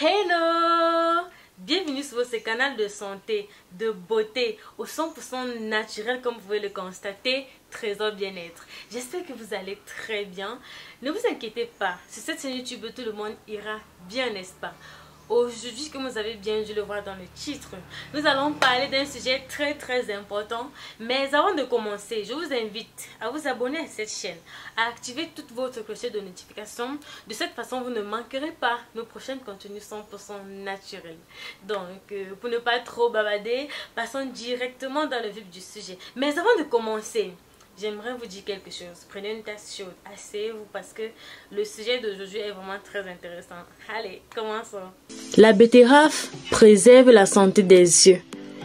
Hello! Bienvenue sur votre canal de santé, de beauté, au 100% naturel comme vous pouvez le constater, Trésor Bien-être. J'espère que vous allez très bien. Ne vous inquiétez pas, sur cette chaîne YouTube, tout le monde ira bien, n'est-ce pas? Aujourd'hui, comme vous avez bien dû le voir dans le titre, nous allons parler d'un sujet très important. Mais avant de commencer, je vous invite à vous abonner à cette chaîne, à activer toute votre cloche de notification. De cette façon, vous ne manquerez pas nos prochains contenus 100% naturels. Donc, pour ne pas trop bavarder, passons directement dans le vif du sujet. Mais avant de commencer, j'aimerais vous dire quelque chose. Prenez une tasse chaude, asseyez-vous parce que le sujet d'aujourd'hui est vraiment très intéressant. Allez, commençons. La betterave préserve la santé des yeux.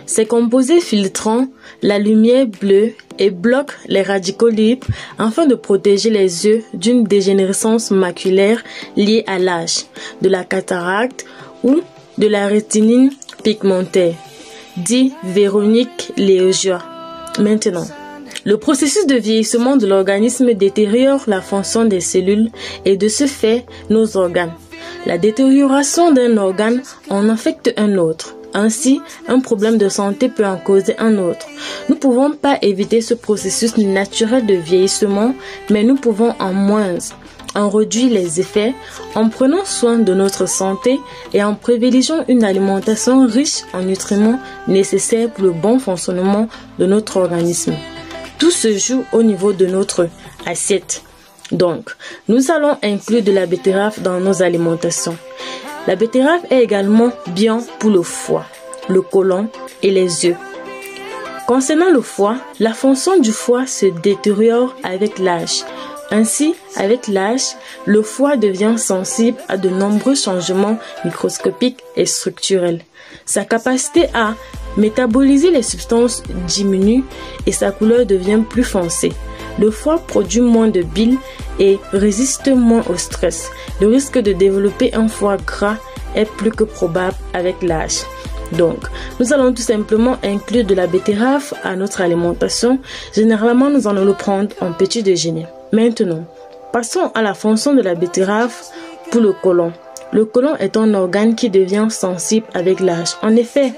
Ses composés filtrant la lumière bleue et bloquent les radicaux libres afin de protéger les yeux d'une dégénérescence maculaire liée à l'âge, de la cataracte ou de la rétinite pigmentaire, dit Véronique Léojoie. Maintenant, le processus de vieillissement de l'organisme détériore la fonction des cellules et de ce fait nos organes. La détérioration d'un organe en affecte un autre. Ainsi, un problème de santé peut en causer un autre. Nous ne pouvons pas éviter ce processus naturel de vieillissement, mais nous pouvons en réduire les effets en prenant soin de notre santé et en privilégiant une alimentation riche en nutriments nécessaires pour le bon fonctionnement de notre organisme. Tout se joue au niveau de notre assiette. Donc, nous allons inclure de la betterave dans nos alimentations. La betterave est également bien pour le foie, le côlon et les yeux. Concernant le foie, la fonction du foie se détériore avec l'âge. Ainsi, avec l'âge, le foie devient sensible à de nombreux changements microscopiques et structurels. Sa capacité à métaboliser les substances diminue et sa couleur devient plus foncée. Le foie produit moins de bile et résiste moins au stress. Le risque de développer un foie gras est plus que probable avec l'âge. Donc, nous allons tout simplement inclure de la betterave à notre alimentation. Généralement, nous allons le prendre en petit déjeuner. Maintenant, passons à la fonction de la betterave pour le côlon. Le côlon est un organe qui devient sensible avec l'âge. En effet,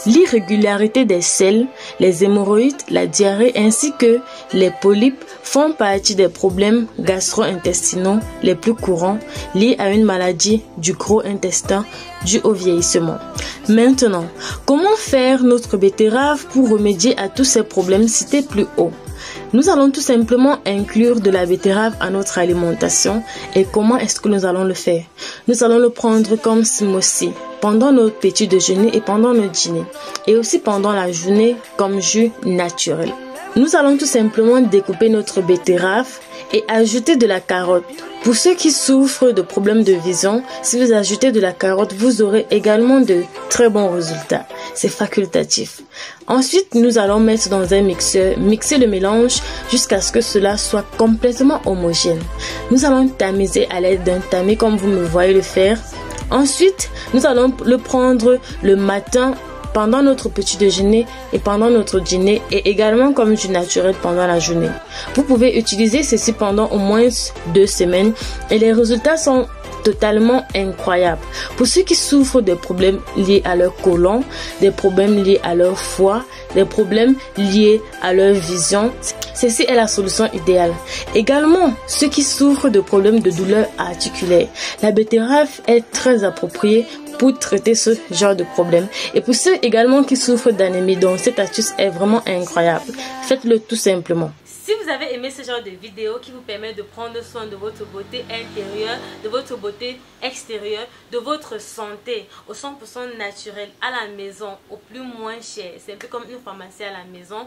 l'irrégularité des selles, les hémorroïdes, la diarrhée ainsi que les polypes font partie des problèmes gastro-intestinaux les plus courants liés à une maladie du gros intestin due au vieillissement. Maintenant, comment faire notre betterave pour remédier à tous ces problèmes cités plus haut? Nous allons tout simplement inclure de la betterave à notre alimentation. Et comment est-ce que nous allons le faire? Nous allons le prendre comme smoothie pendant notre petit déjeuner et pendant notre dîner. Et aussi pendant la journée comme jus naturel. Nous allons tout simplement découper notre betterave et ajouter de la carotte. Pour ceux qui souffrent de problèmes de vision, si vous ajoutez de la carotte, vous aurez également de très bons résultats. C'est facultatif. Ensuite, nous allons mettre dans un mixeur, mixer le mélange jusqu'à ce que cela soit complètement homogène. Nous allons tamiser à l'aide d'un tamis comme vous me voyez le faire. Ensuite, nous allons le prendre le matin pendant notre petit déjeuner et pendant notre dîner et également comme jus naturel pendant la journée. Vous pouvez utiliser ceci pendant au moins 2 semaines et les résultats sont totalement incroyables. Pour ceux qui souffrent de problèmes liés à leur côlon, des problèmes liés à leur foie, des problèmes liés à leur vision, ceci est la solution idéale. Également, ceux qui souffrent de problèmes de douleurs articulaires, la betterave est très appropriée pour traiter ce genre de problème. Et pour ceux également qui souffrent d'anémie, donc cette astuce est vraiment incroyable. Faites-le tout simplement. Si vous avez aimé ce genre de vidéo qui vous permet de prendre soin de votre beauté intérieure, de votre beauté extérieure, de votre santé au 100% naturel à la maison, au plus moins cher, c'est un peu comme une pharmacie à la maison,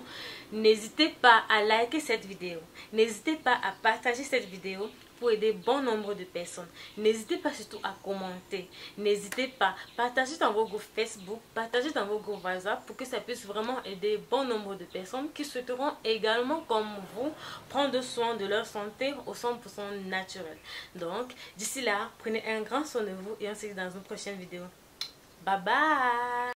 n'hésitez pas à liker cette vidéo. N'hésitez pas à partager cette vidéo pour aider bon nombre de personnes. N'hésitez pas surtout à commenter. N'hésitez pas, partagez dans vos groupes Facebook, partagez dans vos groupes WhatsApp pour que ça puisse vraiment aider bon nombre de personnes qui souhaiteront également, comme vous, prendre soin de leur santé au 100% naturel. Donc, d'ici là, prenez un grand soin de vous et on se dit dans une prochaine vidéo. Bye bye!